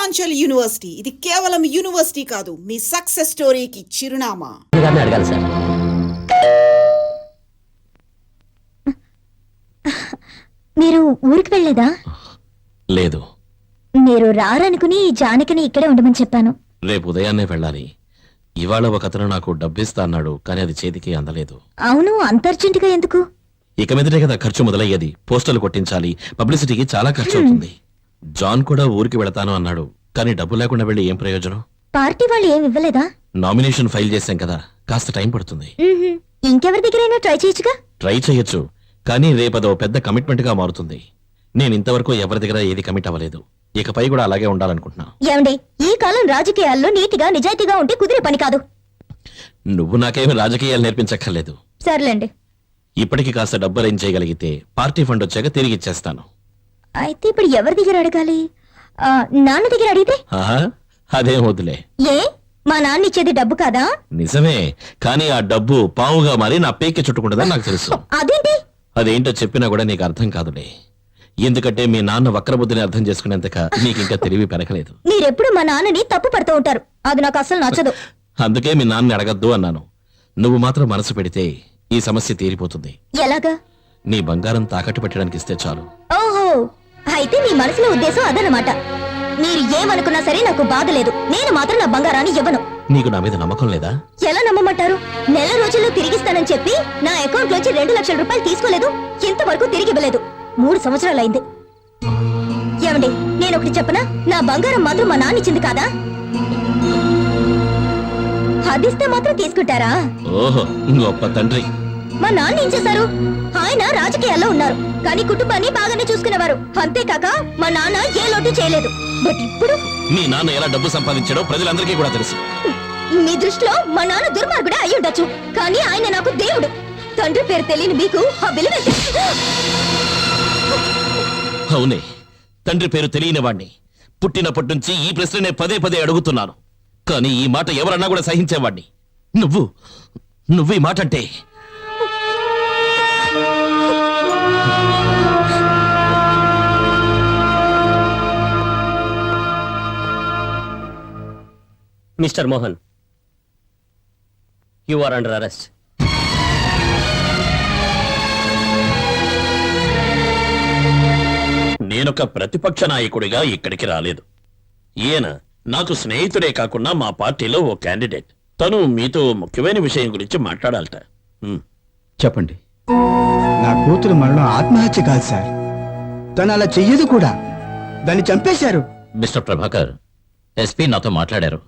Purvanchal university ఇది కేవలం university కాదు, మీ సక్సెస్ స్టోరీకి చిరునామా. అడగాలి సార్. మీరు ఊరికి వెళ్ళలేదా? లేదు. మీరు రారనుకుని జానకిని ఇక్కడే ఉండమని చెప్పాను. రేపు ఉదయాన్నే వెళ్ళాలి. ఇవాళ ఒక అతను నాకు డబ్బిస్తా అన్నాడు, కానీ అది చేతికి అందలేదు. అవును, అంత అర్జెంటుగా ఎందుకు? ఇక మీదటే కదా ఖర్చు మొదలయ్యేది. పోస్టర్లు కొట్టించాలి, పబ్లిసిటీకి చాలా ఖర్చు అవుతుంది. జాన్ కూడా ఊరికి వెళతాను అన్నాడు, కానీ డబ్బు లేకుండా వెళ్ళి ఏం ప్రయోజనం? పార్టీ వాళ్ళు ఏమి ఇవ్వలేదా? నామినేషన్ ఫైల్ చేశాం కదా, కాస్త టైం పడుతుంది. ఇంకెవరి దగ్గరైనా ట్రై చేయొచ్చుగా. ట్రై చేయొచ్చు, కానీ రేపదో పెద్ద కమిట్మెంట్ గా మారుతుంది. నేను ఇంతవరకు ఎవరి దగ్గర ఏది కమిట్ అవ్వలేదు, ఇకపై కూడా అలాగే ఉండాలనుకుంటున్నా. ఏమండి, ఈ కాలం రాజకీయాల్లో నీతిగా నిజాయితీగా ఉంటే కుదిరే పని కాదు. నువ్వు నాకేమి రాజకీయాలు నేర్పించక్కర్లేదు. సర్లేండి. ఇప్పటికి కాస్త డబ్బు అరేంజ్ చేయగలిగితే పార్టీ ఫండ్ వచ్చాక తిరిగి ఇచ్చేస్తాను. అయితే ఇప్పుడు ఎవరి దగ్గర అడగాలి? నాన్న దగ్గర అడిగితే? అదేం వద్దులే. ఏ, మా నాన్న ఇచ్చేది డబ్బు కాదా? నిజమే, కానీ ఆ డబ్బు పావుగా మారి నా పేకి చుట్టుకుంటుందని నాకు తెలుసు. అదేంటి? అదేంటో చెప్పినా కూడా నీకు అర్థం కాదులే, ఎందుకంటే మీ నాన్న వక్రబుద్ధిని అర్థం చేసుకునేంతక నీకు ఇంకా తెలివి పెరగలేదు. మీరెప్పుడు మా నాన్నని తప్పు పడుతూ ఉంటారు, అది నాకు అసలు నచ్చదు. అందుకే మీ నాన్నని అడగద్దు అన్నాను. నువ్వు మాత్రం మనసు పెడితే ఈ సమస్య తీరిపోతుంది. ఎలాగా? నీ బంగారం తాకట్టు పెట్టడానికి ఇస్తే చాలు. ఓహో, అయితే మీ మనసులో ఉద్దేశం అదనమాట. మీరు ఏమనుకున్నా సరే నాకు బాధ లేదు, నేను మాత్రం నా బంగారాన్ని ఇవ్వను. నీకు నా మీద నమ్మకం లేదా? ఎలా నమ్మమంటారు? నెల రోజుల్లో తిరిగిస్తానని చెప్పి నా అకౌంట్ లోంచి 2 లక్షల రూపాయలు తీసుకోలేదు, ఇంతవరకు తిరిగి ఇవ్వలేదు. 3 సంవత్సరాలైంది. ఏమండి, నేను ఒకటి చెప్పనా? నా బంగారం మాత్రం మా నాన్న ఇచ్చింది కాదా? అదిస్తే మాత్రం తీసుకుంటారా? ఓహో, గొప్ప తండ్రి. మా నాన్న ఏం చేశారు? ఆయన రాజకీయాల్లో ఉన్నారు, కానీ కుటుంబాన్ని బాగానే చూసుకునేవారు. అంతేకాక మా నాన్న ఏ లోటు చేయలేదు. బట్ ఇప్పుడు మీ నాన్న ఎలా డబ్బు సంపాదించాడో ప్రజలందరికీ కూడా తెలుసు. మీ దృష్టిలో మా నాన్న దుర్మార్గుడే అయి ఉండొచ్చు, కానీ ఆయన నాకు దేవుడు. తండ్రి పేరు తెలియని మీకు ఆ విలువ. అవునే, తండ్రి పేరు తెలియని వాణ్ణి. పుట్టినప్పటి నుంచి ఈ ప్రశ్ననే పదే పదే అడుగుతున్నాను, కానీ ఈ మాట ఎవరన్నా కూడా సహించేవాణ్ణి. నువ్వు ఈ మాట అంటే mister Mohan, you are under arrest. నేనొక ప్రతిపక్ష నాయకుడిగా ఇక్కడికి రాలేదు. ఈయన నాకు స్నేహితుడే కాకుండా మా పార్టీలో ఓ క్యాండిడేట్. తను మీతో ముఖ్యమైన విషయం గురించి మాట్లాడాలట. చెప్పండి. నా కూతురు మరణం ఆత్మహత్య కాదు సార్, తను అలా చెయ్యదు కూడా, దాన్ని చంపేశారు. మిస్టర్ ప్రభాకర్, ఎస్పీ నాతో మాట్లాడారు.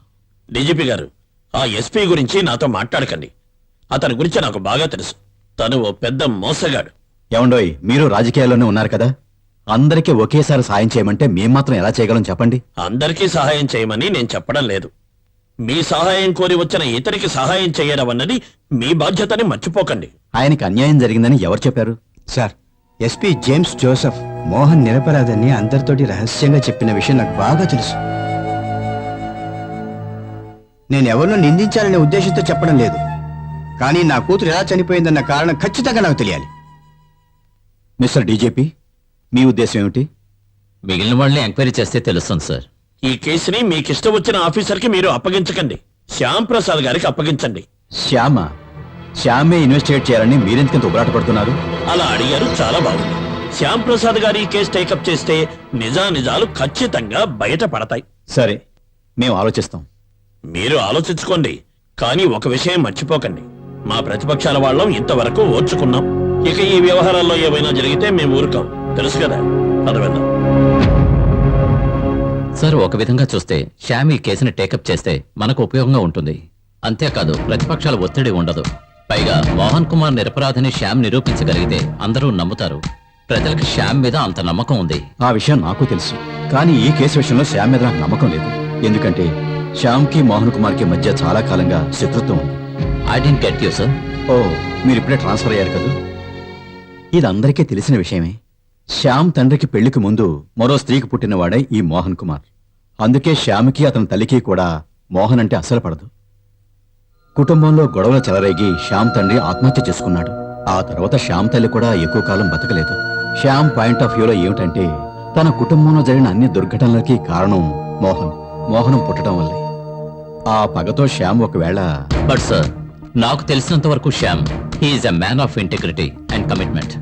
డీజీపీ గారు, ఆ ఎస్పీ గురించి నాతో మాట్లాడకండి. అతని గురించి నాకు బాగా తెలుసు. తను ఓ పెద్ద మోసగాడు. ఏమండోయ్, మీరు రాజకీయాల్లోనే ఉన్నారు కదా, అందరికీ ఒకేసారి సాయం చేయమంటే మేం మాత్రం ఎలా చేయగలం చెప్పండి. అందరికీ సహాయం చేయమని నేను చెప్పడం లేదు. మీ సహాయం కోరి వచ్చిన ఇతరికి సహాయం చేయడం అన్నది మీ బాధ్యతని మర్చిపోకండి. ఆయనకి అన్యాయం జరిగిందని ఎవరు చెప్పారు? Sir, SP James Joseph Mohan నిరపరాధని అందరితోటి రహస్యంగా చెప్పిన విషయం నాకు బాగా తెలుసు. నేను ఎవరినో నిందించాలనే ఉద్దేశంతో చెప్పడం లేదు, కానీ నా కూతురు ఎలా చనిపోయిందన్న కారణం ఖచ్చితంగా నాకు తెలియాలి. మిస్టర్ డీజీపీ, మీ ఉద్దేశం ఏమిటి? మిగిలిన వాళ్ళని ఎంక్వైరీ చేస్తే తెలుస్తుంది సార్. ఈ కేసుని మీకిష్టం వచ్చిన ఆఫీసర్కి మీరు అప్పగించకండి, శ్యామ్ ప్రసాద్ గారికి అప్పగించండి. శ్యామే ఇన్వెస్టిగేట్ చేయాలని మీరెందుకంత ఉబరాట పడుతున్నారు? అలా అడిగారు, చాలా బాగుంది. శ్యామ్ ప్రసాద్ గారి ఈ కేసు టేకప్ చేస్తే నిజాలు ఖచ్చితంగా బయటపడతాయి. సరే, మేము ఆలోచిస్తాం. మీరు ఆలోచించుకోండి, కానీ ఒక విషయం మర్చిపోకండి. మా ప్రతిపక్షాల వాళ్ళం ఇంతవరకు ఓర్చుకున్నాం. ఇక ఈ వ్యవహారాల్లో ఏమైనా జరిగితే మేము ఊరుకోం, తెలుసు కదా. అదవెందాం సార్. ఒక విధంగా చూస్తే శ్యామ్ ఈ కేసుని టేకప్ చేస్తే మనకు ఉపయోగంగా ఉంటుంది. అంతేకాదు, ప్రతిపక్షాల ఒత్తిడి ఉండదు. పైగా మోహన్ కుమార్ నిరపరాధిని శ్యామ్ నిరూపించగలిగితే అందరూ నమ్ముతారు. ప్రజలకు శ్యామ్ మీద అంత నమ్మకం ఉంది. ఆ విషయం నాకు తెలుసు, కానీ ఈ కేసు విషయంలో శ్యామ్ మీద నాకు నమ్మకం లేదు. ఎందుకంటే శ్యామ్కి మోహన్ కుమార్కి మధ్య చాలా కాలంగా శత్రుత్వం ఉంది. I don't get you sir. Oh, మీరు ఇప్పుడే ట్రాన్స్ఫర్ అయ్యారు కదా. ఇది అందరికీ తెలిసిన విషయమే. శ్యామ్ తండ్రికి పెళ్లికి ముందు మరో స్త్రీకి పుట్టినవాడే ఈ మోహన్ కుమార్. అందుకే శ్యామ్కి అతని తల్లికి కూడా మోహన్ అంటే అస్సలు పడదు. కుటుంబంలో గొడవలు చెలరేగి శ్యామ్ తండ్రి ఆత్మహత్య చేసుకున్నాడు. ఆ తర్వాత శ్యామ్ తల్లి కూడా ఎక్కువ కాలం బతకలేదు. శ్యామ్ పాయింట్ ఆఫ్ వ్యూలో ఏమిటంటే తన కుటుంబంలో జరిగిన అన్ని దుర్ఘటనలకి కారణం మోహనం పుట్టడం వల్లే. ఆ పగతో శ్యామ్ ఒకవేళ బట్ సార్, నాకు తెలిసినంత వరకు Shyam he is a man of integrity and commitment.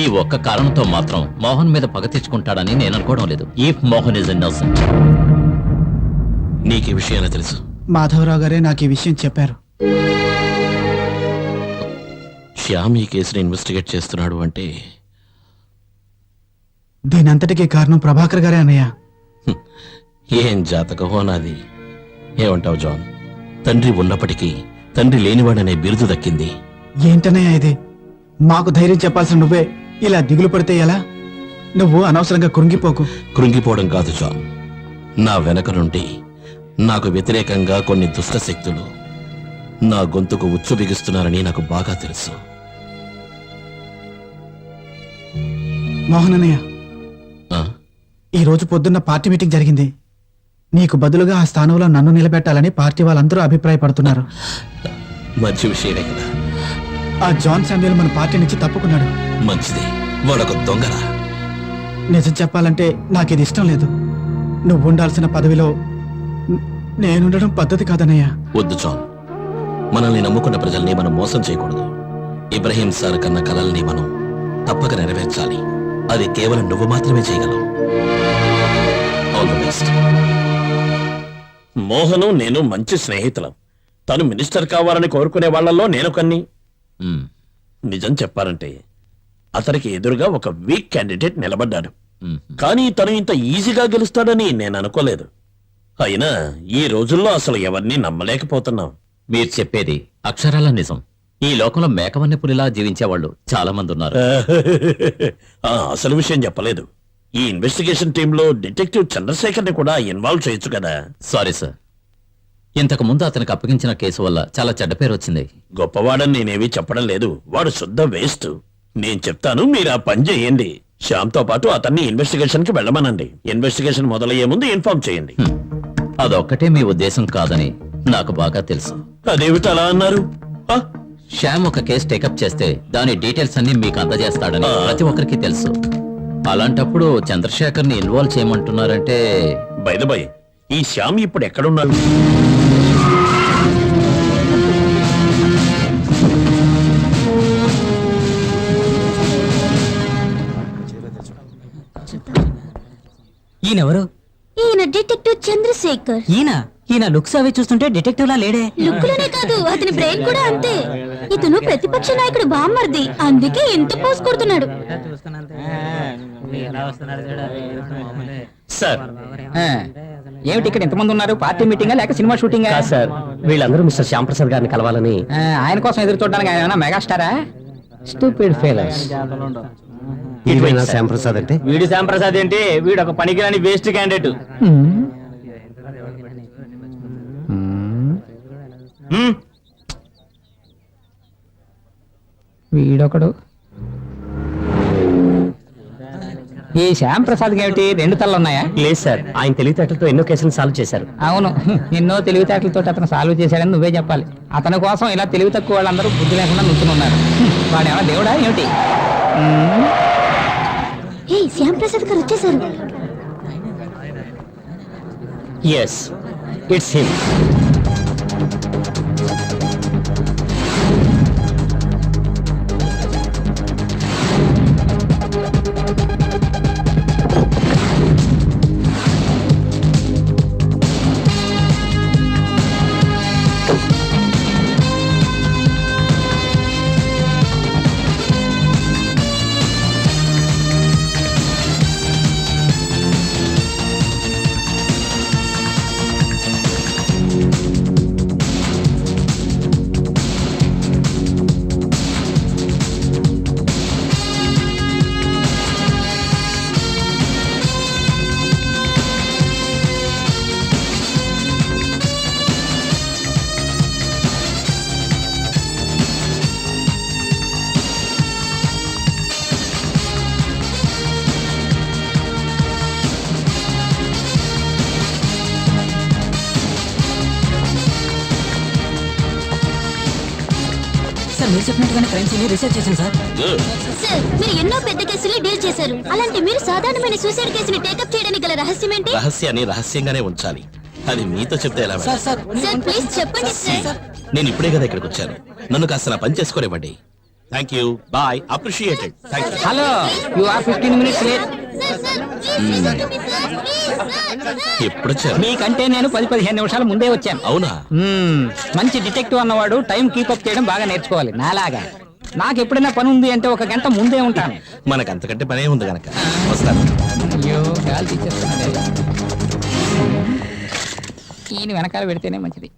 ఈ ఒక్క కారణంతో మాత్రం మోహన్ మీద పగ తెచ్చుకుంటాడని నేను అనుకోవడం లేదు. If Mohan is innocent. నీకు ఈ విషయాన్ని తెలుసు? మాధవరావు గారే నాకు ఈ విషయం చెప్పారు. శ్యామ్ ఈ కేసుని ఇన్వెస్టిగేట్ చేస్తున్నాడు అంటే దీనంతటికీ కారణం ప్రభాకర్ గారే అన్నయ్య. ఏం జాతకమో నాది. ఏమంటావు జాన్? తండ్రి ఉన్నప్పటికీ తండ్రి లేనివాడనే బిరుదు దక్కింది. ఏంటన్నయ్య ఇది? మాకు ధైర్యం చెప్పాల్సిన నువ్వే ఇలా దిగులు పడితే ఎలా? నువ్వు అనవసరంగా కృంగిపోకు. కృంగిపోవడం కాదు జాన్, నా వెనక నుండి నాకు వ్యతిరేకంగా కొన్ని దుష్ట శక్తులు నా గొంతుకు ఉచ్చు బిగిస్తున్నారని నాకు బాగా తెలుసు. మోహన్ అన్నయ్య, ఆ? ఈ రోజు పొద్దున్న పార్టీ మీటింగ్ జరిగింది. నీకు బదులుగా ఆ స్థానంలో నన్ను నిలబెట్టాలని పార్టీ వాళ్ళందరూ అభిప్రాయపడుతున్నారు. మంచి విషయమే కదా. ఆ జాన్ శామ్యూల్ మన పార్టీ నుంచి తప్పుకున్నాడు. మంచిది, వాడొక దొంగరా. నిజం చెప్పాలంటే నాకు ఇది ఇష్టం లేదు. నువ్వు ఉండాల్సిన పదవిలో నేనుండడం పద్ధతి కాదన్నయ్య. వద్దు జాన్, మనల్ని నమ్ముకున్న ప్రజల్ని మనం మోసం చేయకూడదు. ఇబ్రహీం సార్ కన్న కలల్ని మనం తప్పక నెరవేర్చాలి. అది కేవలం నువ్వు మాత్రమే చేయగలవు. All the best. మోహను నేను మంచి స్నేహితులం. తను మినిస్టర్ కావాలని కోరుకునే వాళ్ళల్లో నేను కన్ని. మ్మ్. నిజం చెప్పాలంటే అతనికి ఎదురుగా ఒక వీక్ క్యాండిడేట్ నిలబడ్డాడు. మ్మ్. కానీ తను ఇంత ఈజీగా గెలుస్తాడని నేను అనుకోలేదు. అయినా ఈ రోజుల్లో అసలు ఎవరిని నమ్మలేకపోతున్నాం. మీరు చెప్పేది అక్షరాల నిజం. ఈ లోకంలో మేకవన్నె పులిలా జీవించేవాళ్ళు చాలా మంది ఉన్నారు. అసలు విషయం చెప్పలేదు. ఈ ఇన్వెస్టిగేషన్ టీంలో డిటెక్టివ్ చంద్రశేఖర్ ని కూడా ఇన్వాల్వ్ చేయొచ్చు కదా. సారీ సార్, ఇంతకు ముందు అతనికి అప్పగించిన కేసు వల్ల చాలా చెడ్డ పేరు వచ్చింది. గొప్పవాడని నేనేమీ చెప్పడం లేదు. వాడు శుద్ధ వేస్ట్. నేను చెప్తాను, మీరు ఆ పని చేయండి. శ్యామ్తో పాటు అతన్ని ఇన్వెస్టిగేషన్ కి వెళ్ళమనండి. ఇన్వెస్టిగేషన్ మొదలయ్యే ముందు ఇన్ఫార్మ్ చేయండి. అదొక్కటే మీ ఉద్దేశం కాదని నాకు బాగా తెలుసు. అదేమిటి అలా అన్నారు? ఆ? శ్యామ్ ఒక కేసు టేకప్ చేస్తే దాని డీటెయిల్స్ అన్ని మీకు అందజేస్తాడని ప్రతి ఒక్కరికి తెలుసు. అలాంటప్పుడు చంద్రశేఖర్ ని ఇన్వాల్వ్ చేయమంటున్నారంటే బై ద బై, ఈ శ్యామ్ ఇప్పుడు ఎక్కడున్నాడు? ఈయనెవరు? ఈయన డిటెక్టివ్ చంద్రశేఖర్. ఈయన లుక్స్ అవి చూస్తుంటే డిటెక్టివ్ లా లేడే. లుక్కులోనే కాదు, అతని బ్రెయిన్ కూడా అంతే. ఇతను ప్రతిపక్ష నాయకుడు బామ్మర్ది, అందుకే ఎంత పోస్ కొడుతున్నాడు. సార్, ఏమిటి ఇక్కడ ఎంతమంది ఉన్నారు? పార్టీ మీటింగా లేక సినిమా షూటింగా? కాదు సార్, వీళ్ళందరూ మిస్టర్ శ్యాంప్రసాద్ గారిని కలవాలని. ఆయన కోసం ఎదురు చూడడానికి ఆయన ఏమైనా మెగాస్టారా? Stupid fellows. ఇటువైనా శ్యాంప్రసాద్ అంటే? వీడు శ్యాంప్రసాద్ ఏంటి? వీడు ఒక పనికిరాని వేస్ట్ క్యాండిడేట్. వీడొకడు. ఈ శ్యామ్ ప్రసాద్ ఏమిటి రెండు తలలు ఉన్నాయా? లేదు సార్, ఆయన తెలివితేటలతో ఎన్నో కేసులు సాల్వ్ చేశారు. అవును, ఎన్నో తెలివితేటలతో అతను సాల్వ్ చేశాడని నువ్వే చెప్పాలి. అతని కోసం ఇలా తెలివి తక్కువ వాళ్ళందరూ బుద్ధి లేకుండా నుంచున్నారు. వాడేమన్నా దేవుడా ఏమిటి? హే, శ్యామ్ ప్రసాద్ గారు వచ్చేసారు. Yes, it's him. మీరు చెప్పినట్టుగానే క్రైమ్ సీన్ రీసెర్చ్ చేశాను సార్. గుడ్. సార్ మీరు ఎన్నో పెద్ద కేసులు డీల్ చేశారు. అలాంటి మీరు సాధారణమైన సూసైడ్ కేసుని టేకప్ చేయడానికి గల రహస్యం ఏంటి? రహస్యాన్ని రహస్యంగానే ఉంచాలి. అది మీతో చెప్తే ఎలా మేడం? సార్ ప్లీజ్ చెప్పండి సార్. నేను ఇప్పుడే కదా ఇక్కడికి వచ్చాను. నన్ను కాస్త నా పని చేసుకోనివ్వండి. Thank you, boy, appreciated. Thank you. Hello, you are 15 minutes late. ఎప్పుడు వచ్చారు? మీకంటే నేను 10-15 నిమిషాల ముందే వచ్చాను. అవునా? మంచి డిటెక్టివ్ అన్నవాడు టైం కీపప్ చేయడం బాగా నేర్చుకోవాలి నాలాగా. నాకు ఎప్పుడైనా పని ఉంది అంటే 1 గంట ముందే ఉంటాను. మనకు అంతకంటే పనే ఉంది గనక వస్తాను. అయ్యో గాలి తీసేస్తున్నాడే. ఈయన వెనకాల పెడితేనే మంచిది.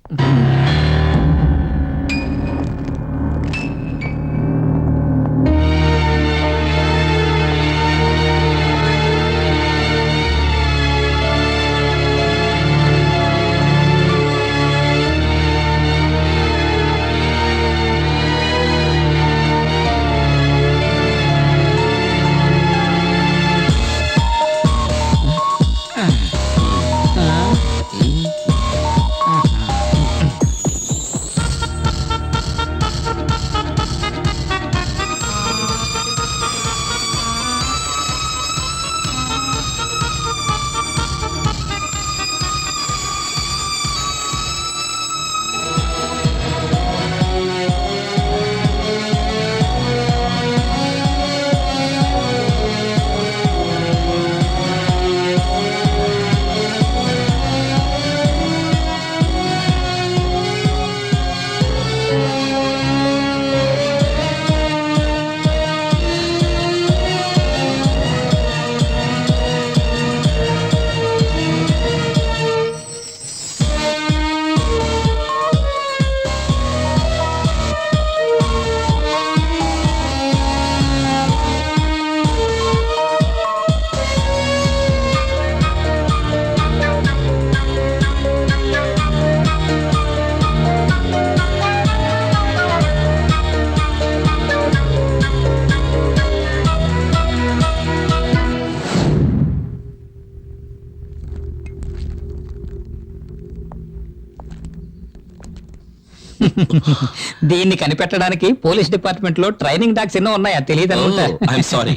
దీన్ని కనిపెట్టడానికి పోలీస్ డిపార్ట్మెంట్ లో ట్రైనింగ్ డాగ్స్ ఎన్నో ఉన్నాయా తెలియదు అనుకుంటా. I'm sorry.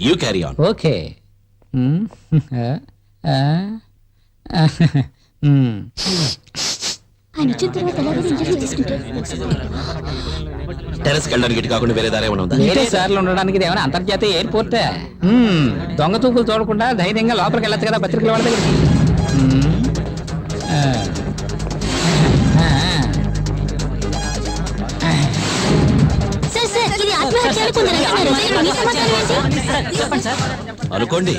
You carry on. Okay. ఆయన వచ్చిన తర్వాత ఎలాగైనా ఇంజెక్షన్ తీసుకుంటే టెరెస్కి వెళ్ళడానికి ఇటు కాకుండా వేరే దారి ఏమైనా ఉందా? వేరే సార్లు ఉండడానికి ఇది ఏమైనా అంతర్జాతీయ ఎయిర్పోర్ట్? దొంగ చూపులు చూడకుండా ధైర్యంగా లోపలికి వెళ్ళచ్చు కదా పత్రికల వాళ్ళ దగ్గరికి. సార్ ఇది ఆత్మహత్య అనుకుందరు అంటున్నారు. మీ సమాధానం ఏంటి? అనుకోండి.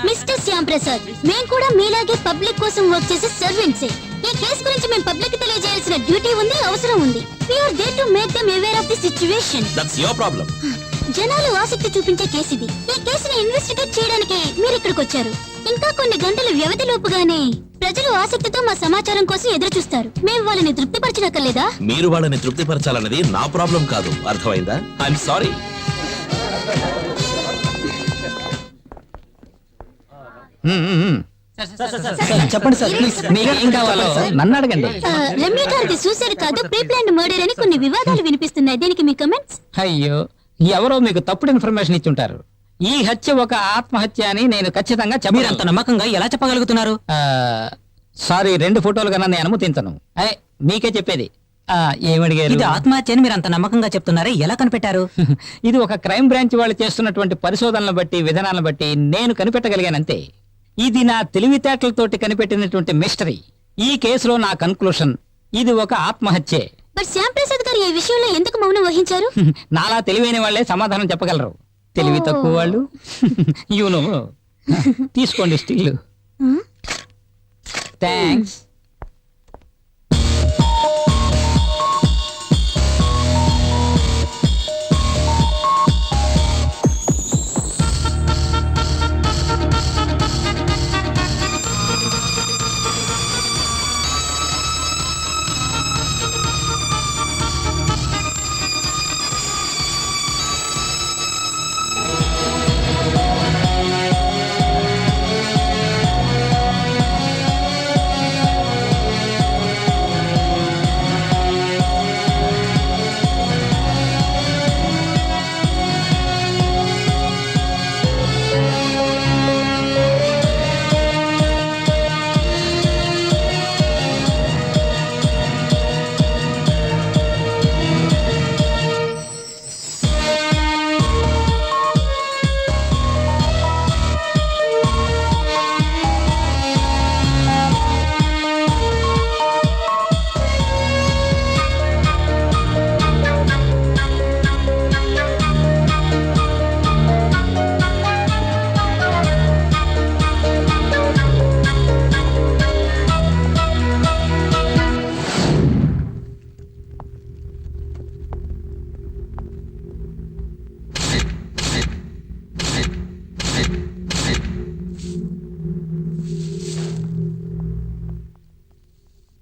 మిస్టర్ శ్యామ్ ప్రసాద్, మేము కూడా మీలాగే పబ్లిక్ కోసం వర్క్ చేసే సర్వెంట్సే. ఈ కేసు గురించి మేము పబ్లిక్ తెలియజేయాల్సిన డ్యూటీ ఉంది, అవసరం ఉంది. We are there to make them aware of the situation. That's your problem. జనాలు ఆసక్తి చూపించే కేసు ఇది. ఈ కేసుని ఇన్వెస్టిగేట్ చేయడానికి మీరు ఇక్కడికి వచ్చారు. ఇంకా కొన్ని గంటల వ్యవధిలోపుగానే ప్రజలు ఆసక్తితో మా సమాచారం కోసం ఎదురు చూస్తారు. మేము వాళ్ళని తృప్తిపరచనక్కర్లేదా? మీరు వాళ్ళని తృప్తిపరచాలన్నది నా ప్రాబ్లం కాదు, అర్థమైందా? I'm sorry. చెప్పండి సార్ ప్లీజ్. మీకు ఏం కావాలో నన్ను అడగండి. రమ్య గారిది సూసైడ్ కాదు, ప్రీ ప్లాన్డ్ మర్డర్ అని కొన్ని వివాదాలు వినిపిస్తున్నాయి. దీనికి మీ కమెంట్స్? అయ్యో, ఎవరో మీకు తప్పుడు ఇన్ఫర్మేషన్ ఇచ్చుంటారు. ఈ హత్య ఒక ఆత్మహత్య అని నేను ఖచ్చితంగా చెప్పంత నమ్మకంగా ఎలా చెప్పగలుగుతున్నారు? సారీ, 2 ఫోటోలు కన్నా నేను అనుమతించను. మీకే చెప్పేది. ఏమడిగారు? ఇది ఆత్మహత్య అని మీరు అంత నమ్మకంగా చెప్తున్నారే, ఎలా కనిపెట్టారు? ఇది ఒక క్రైమ్ బ్రాంచ్ వాళ్ళు చేస్తున్నటువంటి పరిశోధనలు బట్టి, విధానాలను బట్టి నేను కనిపెట్టగలిగానంతే. ఇది నా తెలివితేటలతోటి కనిపెట్టినటువంటి మిస్టరీ. ఈ కేసులో నా కన్క్లూషన్ ఇది ఒక ఆత్మహత్యే. బట్ శ్యామ్ ప్రసాద్ గారు ఈ విషయంలో ఎందుకు మౌనం వహించారు? నాలా తెలివైన వాళ్ళే సమాధానం చెప్పగలరు. తెలివి తక్కువ వాళ్ళు యూనో. తీసుకోండి స్టిల్. థ్యాంక్స్.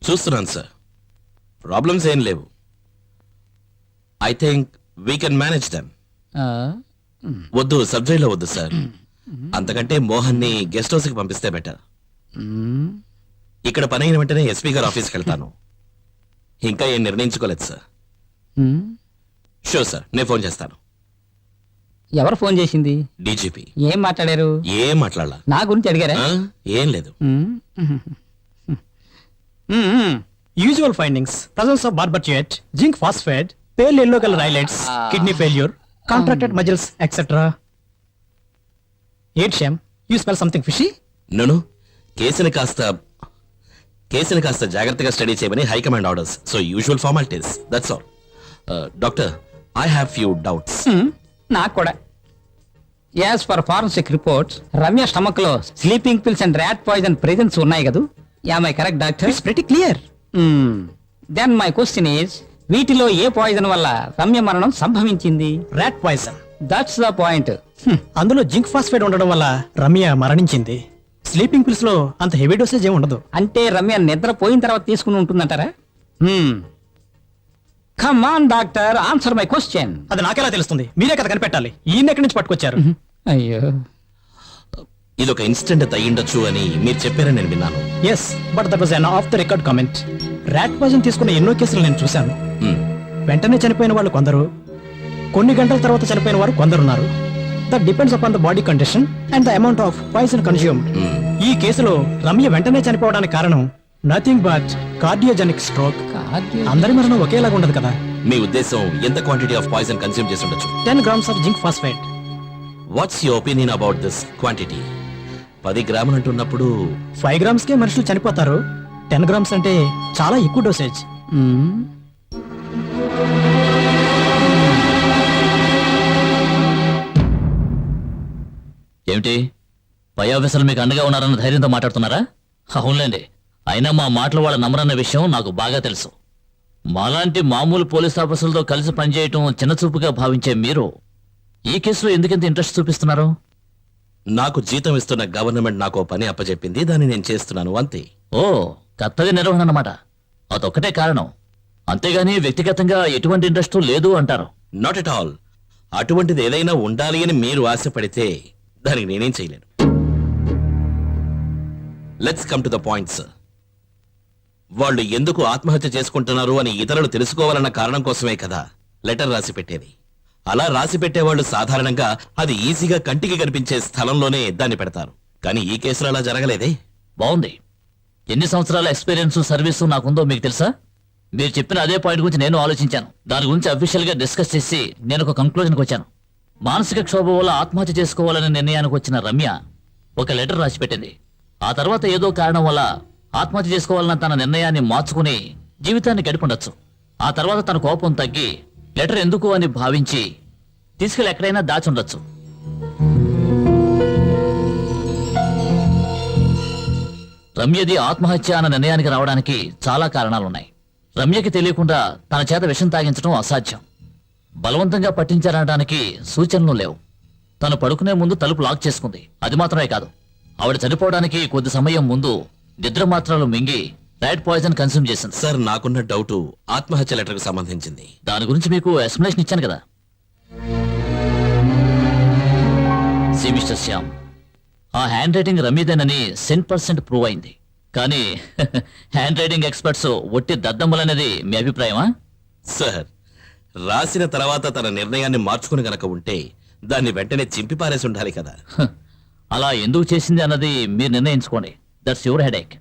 చూస్తున్నాను సార్, ప్రాబ్లమ్స్ ఏం లేవు. I think we can manage them. వద్దు, సబ్జెక్ట్లో వద్దు సార్. అంతకంటే మోహన్ని గెస్ట్ హౌస్కి పంపిస్తే బెటర్. ఇక్కడ పని అయిన వెంటనే ఎస్పీ గారి ఆఫీస్కి వెళ్తాను. ఇంకా ఏం నిర్ణయించుకోలేదు సార్. షూర్ సార్, నేను ఫోన్ చేస్తాను. ఎవరు ఫోన్ చేసింది? డీజీపీ. ఏం మాట్లాడారు? ఏం మాట్లాడాల? నా గురించి అడిగారా? ఏం లేదు. Usual findings: presence of barbiturate, zinc phosphate, pale yellow color eyelids, kidney failure, contracted muscles, etc. Eight Shyam, you smell something fishy? నన్ను కేసుని కాస్త జాగ్రత్తగా స్టడీ చేయమని high command orders. So usual formalities, that's all. Doctor, I have few doubts. నాకు కూడా. As for forensic reports, Ramya stomach లో sleeping pills and rat poison presence ఉన్నాయి కదా. Am I correct doctor? It's pretty clear. Then my question is, వీటిలో ఏ poison వల్ల రమ్య మరణం సంభవించింది? Rat poison. That's the point. అందులో జింక్ ఫాస్ఫేట్ ఉండడం వల్ల రమ్య మరణించింది. స్లీపింగ్ పిల్స్ లో అంత హెవీ డోసేజ్ ఏమి ఉండదు. అంటే రమ్య నిద్రపోయిన తర్వాత తీసుకుని ఉంటుందంటారా? Come on doctor, answer my question. అది నాకెలా తెలుస్తుంది? మీరే కదా కనిపెట్టాలి. ఈయన ఎక్కడి నుంచి పట్టుకొచ్చారు? అయ్యో, ఇదొక ఇన్సిడెంట్ అయ్యిండొచ్చు అని మీరు చెప్పారని నేను విన్నాను. Yes, but that was an off the record comment. Rat poison తీసుకున్న ఎన్నో కేసులు నేను చూశాను. వెంటనే చనిపోయిన వాళ్ళు కొందరు, కొన్ని గంటల తర్వాత చనిపోయిన వారు కొందరున్నారు. That depends upon the body condition and the amount of poison consumed. ఈ కేసులో రమ్య వెంటనే చనిపోవడానికి కారణం నథింగ్ బట్ కార్డియోజెనిక్ స్ట్రోక్. అందరి మరణం ఒకేలాగా ఉండదు కదా. మీ ఉద్దేశం ఎంత క్వాంటిటీ ఆఫ్ పాయిజన్ కన్స్యూమ్ చేసి ఉండొచ్చు? 10 grams of zinc phosphate. What's your opinion about this quantity? 10 గ్రాములు అంటున్నప్పుడు 5 grams కే మనుషులు చనిపోతారు. 10 grams అంటే చాలా ఎక్కువ డోసేజ్. ఏమిటి, పై ఆఫీసర్లు మీకు అండగా ఉన్నారన్న ధైర్యంతో మాట్లాడుతున్నారా? అవునులేండి, అయినా మా మాటలు వాళ్ళ నమ్మరన్న విషయం నాకు బాగా తెలుసు. మాలాంటి మామూలు పోలీస్ ఆఫీసర్లతో కలిసి పనిచేయటం చిన్నచూపుగా భావించే మీరు ఈ కేసులో ఎందుకంత ఇంట్రెస్ట్ చూపిస్తున్నారు? నాకు జీతం ఇస్తున్న గవర్నమెంట్ నాకు పని అప్పచెప్పింది, దాన్ని నేను చేస్తున్నాను అంతే. ఓ, కర్తవ్య నిర్వహణ అన్నమాట. అదొక్కటే కారణం, అంతేగాని వ్యక్తిగతంగా ఎటువంటి ఇంట్రెస్ట్ లేదు అంటారు? Not at all. అటువంటిది ఏదైనా ఉండాలి అని మీరు ఆశపడితే దానికి నేనేం చేయలేను. Let's come to the point sir. వాళ్ళు ఎందుకు ఆత్మహత్య చేసుకుంటున్నారు అని ఇతరులు తెలుసుకోవాలన్న కారణం కోసమే కదా లెటర్ రాసి పెట్టేది. అలా రాసి పెట్టేవాళ్ళు సాధారణంగా అది ఈజీగా కంటికి కనిపించే స్థలంలోనే దాన్ని పెడతారు. కానీ ఈ కేసులో అలా జరగలేదే. బాగుంది. ఎన్ని సంవత్సరాల ఎక్స్పీరియన్స్ సర్వీసు నాకుందో మీకు తెలుసా? మీరు చెప్పిన అదే పాయింట్ గురించి నేను ఆలోచించాను. దాని గురించి అఫీషియల్ గా డిస్కస్ చేసి నేను ఒక కంక్లూజన్కి వచ్చాను. మానసిక క్షోభ వల్ల ఆత్మహత్య చేసుకోవాలనే నిర్ణయానికి వచ్చిన రమ్య ఒక లెటర్ రాసి పెట్టింది. ఆ తర్వాత ఏదో కారణం వల్ల ఆత్మహత్య చేసుకోవాలన్న తన నిర్ణయాన్ని మార్చుకుని జీవితాన్ని గడిపుండొచ్చు. ఆ తర్వాత తన కోపం తగ్గి లెటర్ ఎందుకు అని భావించి తీసుకెళ్ళి ఎక్కడైనా దాచుండొచ్చు. రమ్యది ఆత్మహత్య అన్న నిర్ణయానికి రావడానికి చాలా కారణాలున్నాయి. రమ్యకి తెలియకుండా తన చేత విషం తాగించడం అసాధ్యం. బలవంతంగా పట్టించారనడానికి సూచనలు లేవు. తను పడుకునే ముందు తలుపు లాక్ చేసుకుంది. అది మాత్రమే కాదు, ఆవిడ చనిపోవడానికి కొద్ది సమయం ముందు నిద్ర మాత్రలు మింగి రైట్ పాయిజన్ కన్స్యూమ్ చేసింది. సార్, నాకున్న డౌట్ ఆత్మహత్య లెటర్కు సంబంధించింది. దాని గురించి మీకు ఎక్స్ప్లెనేషన్ ఇచ్చాను కదా. సి మిస్టర్ శ్యామ్, ఆ హ్యాండ్ రైటింగ్ రమ్యదేనని 100% ప్రూవ్ అయింది. కానీ హ్యాండ్ రైటింగ్ ఎక్స్పర్ట్స్ ఒట్టి దద్దమ్మలనేది మీ అభిప్రాయమా? సార్, రాసిన తర్వాత తన నిర్ణయాన్ని మార్చుకుని గనక ఉంటే దాన్ని వెంటనే చింపి పారేసి ఉండాలి కదా. అలా ఎందుకు చేసింది అన్నది మీరు నిర్ణయించుకోండి. That's your headache.